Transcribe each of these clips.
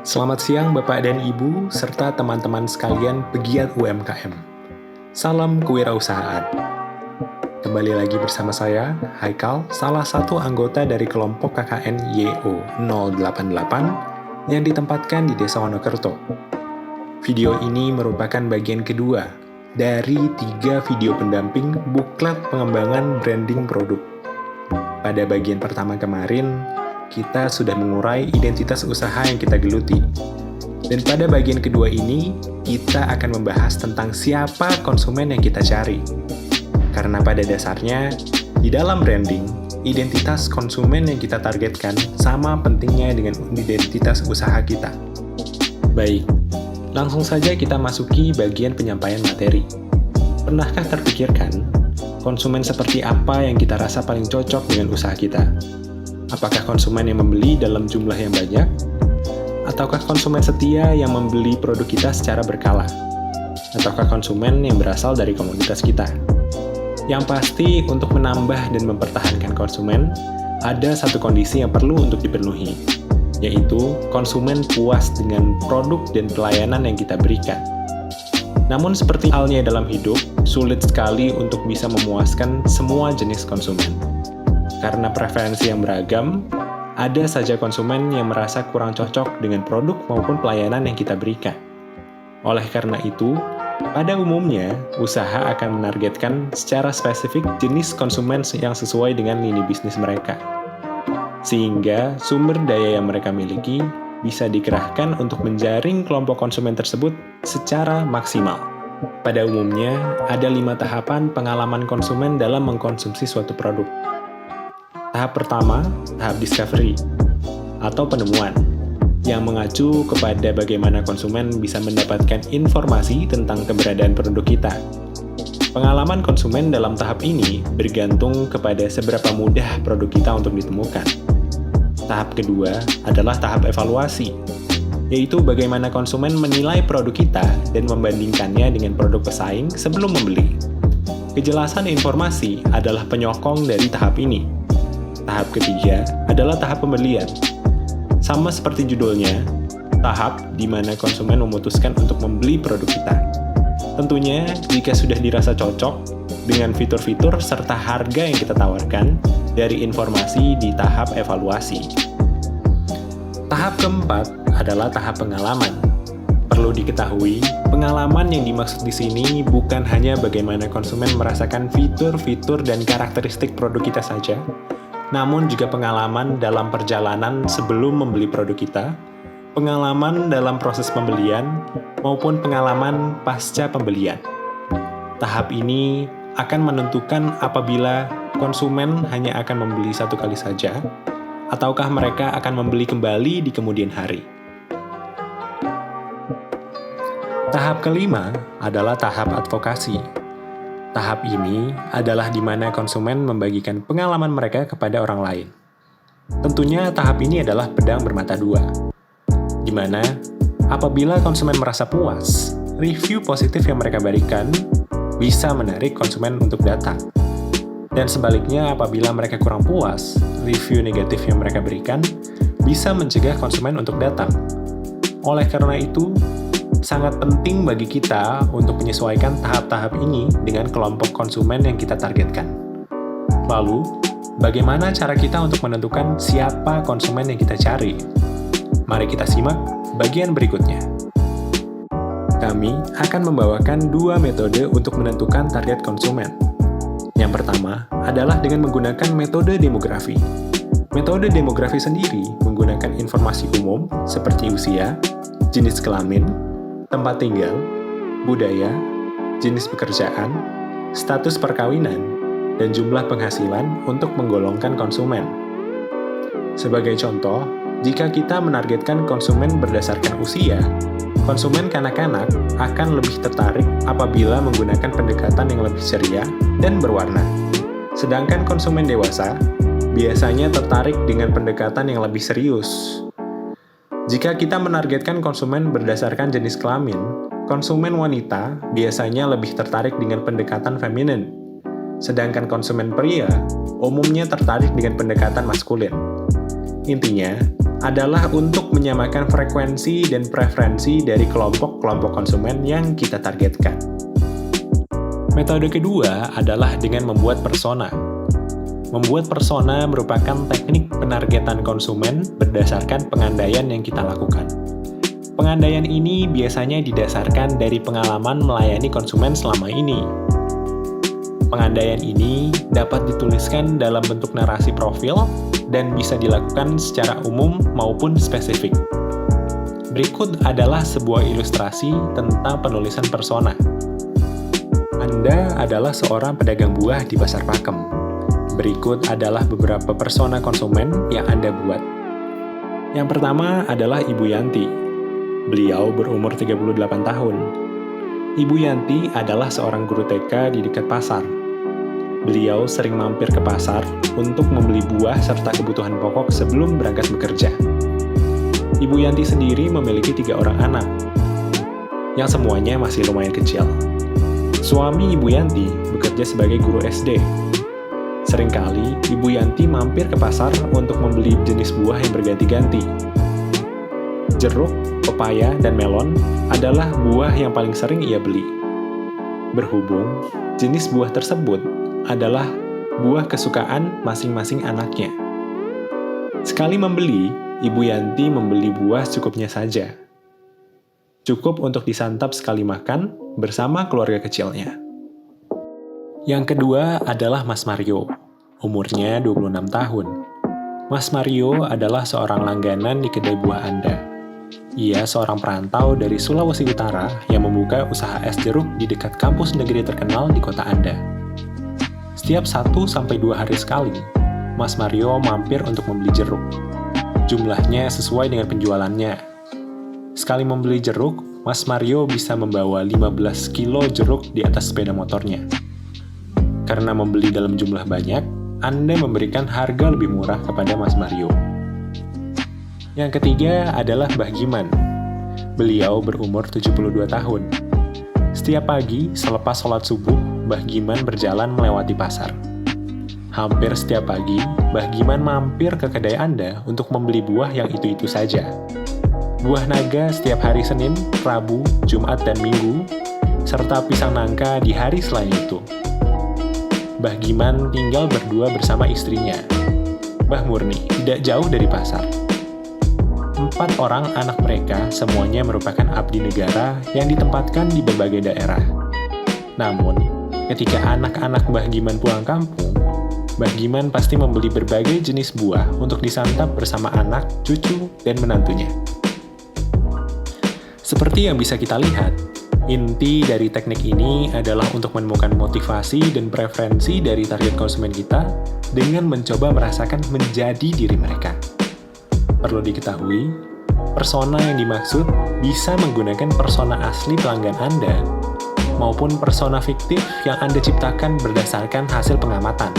Selamat siang Bapak dan Ibu, serta teman-teman sekalian pegiat UMKM. Salam kewirausahaan. Kembali lagi bersama saya, Haikal, salah satu anggota dari kelompok KKN YO 088 yang ditempatkan di Desa Wonokerto. Video ini merupakan bagian kedua dari 3 video pendamping buklet pengembangan branding produk. Pada bagian pertama kemarin, kita sudah mengurai identitas usaha yang kita geluti. Dan pada bagian kedua ini, kita akan membahas tentang siapa konsumen yang kita cari. Karena pada dasarnya, di dalam branding, identitas konsumen yang kita targetkan sama pentingnya dengan identitas usaha kita. Baik, langsung saja kita masuki bagian penyampaian materi. Pernahkah terpikirkan, konsumen seperti apa yang kita rasa paling cocok dengan usaha kita? Apakah konsumen yang membeli dalam jumlah yang banyak? Ataukah konsumen setia yang membeli produk kita secara berkala? Ataukah konsumen yang berasal dari komunitas kita? Yang pasti, untuk menambah dan mempertahankan konsumen, ada satu kondisi yang perlu untuk dipenuhi, yaitu konsumen puas dengan produk dan pelayanan yang kita berikan. Namun seperti halnya dalam hidup, sulit sekali untuk bisa memuaskan semua jenis konsumen. Karena preferensi yang beragam, ada saja konsumen yang merasa kurang cocok dengan produk maupun pelayanan yang kita berikan. Oleh karena itu, pada umumnya, usaha akan menargetkan secara spesifik jenis konsumen yang sesuai dengan lini bisnis mereka. Sehingga sumber daya yang mereka miliki bisa dikerahkan untuk menjaring kelompok konsumen tersebut secara maksimal. Pada umumnya, ada 5 tahapan pengalaman konsumen dalam mengkonsumsi suatu produk. Tahap pertama, tahap discovery, atau penemuan, yang mengacu kepada bagaimana konsumen bisa mendapatkan informasi tentang keberadaan produk kita. Pengalaman konsumen dalam tahap ini bergantung kepada seberapa mudah produk kita untuk ditemukan. Tahap kedua adalah tahap evaluasi, yaitu bagaimana konsumen menilai produk kita dan membandingkannya dengan produk pesaing sebelum membeli. Kejelasan informasi adalah penyokong dari tahap ini. Tahap ketiga adalah tahap pembelian. Sama seperti judulnya, tahap di mana konsumen memutuskan untuk membeli produk kita. Tentunya, jika sudah dirasa cocok dengan fitur-fitur serta harga yang kita tawarkan dari informasi di tahap evaluasi. Tahap keempat adalah tahap pengalaman. Perlu diketahui, pengalaman yang dimaksud di sini bukan hanya bagaimana konsumen merasakan fitur-fitur dan karakteristik produk kita saja, namun juga pengalaman dalam perjalanan sebelum membeli produk kita, pengalaman dalam proses pembelian, maupun pengalaman pasca pembelian. Tahap ini akan menentukan apabila konsumen hanya akan membeli satu kali saja, ataukah mereka akan membeli kembali di kemudian hari. Tahap kelima adalah tahap advokasi. Tahap ini adalah di mana konsumen membagikan pengalaman mereka kepada orang lain. Tentunya tahap ini adalah pedang bermata dua, di mana apabila konsumen merasa puas, review positif yang mereka berikan bisa menarik konsumen untuk datang. Dan sebaliknya, apabila mereka kurang puas, review negatif yang mereka berikan bisa mencegah konsumen untuk datang. Oleh karena itu, sangat penting bagi kita untuk menyesuaikan tahap-tahap ini dengan kelompok konsumen yang kita targetkan. Lalu, bagaimana cara kita untuk menentukan siapa konsumen yang kita cari? Mari kita simak bagian berikutnya. Kami akan membawakan 2 metode untuk menentukan target konsumen. Yang pertama adalah dengan menggunakan metode demografi. Metode demografi sendiri menggunakan informasi umum seperti usia, jenis kelamin, tempat tinggal, budaya, jenis pekerjaan, status perkawinan, dan jumlah penghasilan untuk menggolongkan konsumen. Sebagai contoh, jika kita menargetkan konsumen berdasarkan usia, konsumen kanak-kanak akan lebih tertarik apabila menggunakan pendekatan yang lebih ceria dan berwarna. Sedangkan konsumen dewasa biasanya tertarik dengan pendekatan yang lebih serius. Jika kita menargetkan konsumen berdasarkan jenis kelamin, konsumen wanita biasanya lebih tertarik dengan pendekatan feminin. Sedangkan konsumen pria umumnya tertarik dengan pendekatan maskulin. Intinya, adalah untuk menyamakan frekuensi dan preferensi dari kelompok-kelompok konsumen yang kita targetkan. Metode kedua adalah dengan membuat persona. Membuat persona merupakan teknik penargetan konsumen berdasarkan pengandaian yang kita lakukan. Pengandaian ini biasanya didasarkan dari pengalaman melayani konsumen selama ini. Pengandaian ini dapat dituliskan dalam bentuk narasi profil dan bisa dilakukan secara umum maupun spesifik. Berikut adalah sebuah ilustrasi tentang penulisan persona. Anda adalah seorang pedagang buah di Pasar Pakem. Berikut adalah beberapa persona konsumen yang Anda buat. Yang pertama adalah Ibu Yanti. Beliau berumur 38 tahun. Ibu Yanti adalah seorang guru TK di dekat pasar. Beliau sering mampir ke pasar untuk membeli buah serta kebutuhan pokok sebelum berangkat bekerja. Ibu Yanti sendiri memiliki 3 orang anak, yang semuanya masih lumayan kecil. Suami Ibu Yanti bekerja sebagai guru SD. Seringkali, Ibu Yanti mampir ke pasar untuk membeli jenis buah yang berganti-ganti. Jeruk, pepaya, dan melon adalah buah yang paling sering ia beli. Berhubung, jenis buah tersebut adalah buah kesukaan masing-masing anaknya. Sekali membeli, Ibu Yanti membeli buah secukupnya saja. Cukup untuk disantap sekali makan bersama keluarga kecilnya. Yang kedua adalah Mas Mario. Umurnya 26 tahun. Mas Mario adalah seorang langganan di kedai buah Anda. Ia seorang perantau dari Sulawesi Utara yang membuka usaha es jeruk di dekat kampus negeri terkenal di kota Anda. Setiap 1-2 hari sekali, Mas Mario mampir untuk membeli jeruk. Jumlahnya sesuai dengan penjualannya. Sekali membeli jeruk, Mas Mario bisa membawa 15 kilo jeruk di atas sepeda motornya. Karena membeli dalam jumlah banyak, Anda memberikan harga lebih murah kepada Mas Mario. Yang ketiga adalah Mbah Giman. Beliau berumur 72 tahun. Setiap pagi, selepas sholat subuh, Mbah Giman berjalan melewati pasar. Hampir setiap pagi, Mbah Giman mampir ke kedai Anda untuk membeli buah yang itu-itu saja. Buah naga setiap hari Senin, Rabu, Jumat, dan Minggu, serta pisang nangka di hari selain itu. Mbah Giman tinggal berdua bersama istrinya, Mbah Murni, tidak jauh dari pasar. 4 orang anak mereka semuanya merupakan abdi negara yang ditempatkan di berbagai daerah. Namun, ketika anak-anak Mbah Giman pulang kampung, Mbah Giman pasti membeli berbagai jenis buah untuk disantap bersama anak, cucu, dan menantunya. Seperti yang bisa kita lihat, inti dari teknik ini adalah untuk menemukan motivasi dan preferensi dari target konsumen kita dengan mencoba merasakan menjadi diri mereka. Perlu diketahui, persona yang dimaksud bisa menggunakan persona asli pelanggan Anda maupun persona fiktif yang Anda ciptakan berdasarkan hasil pengamatan.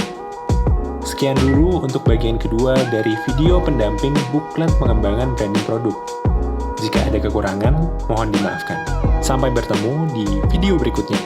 Sekian dulu untuk bagian kedua dari video pendamping buklet pengembangan branding produk. Jika ada kekurangan, mohon dimaafkan. Sampai bertemu di video berikutnya.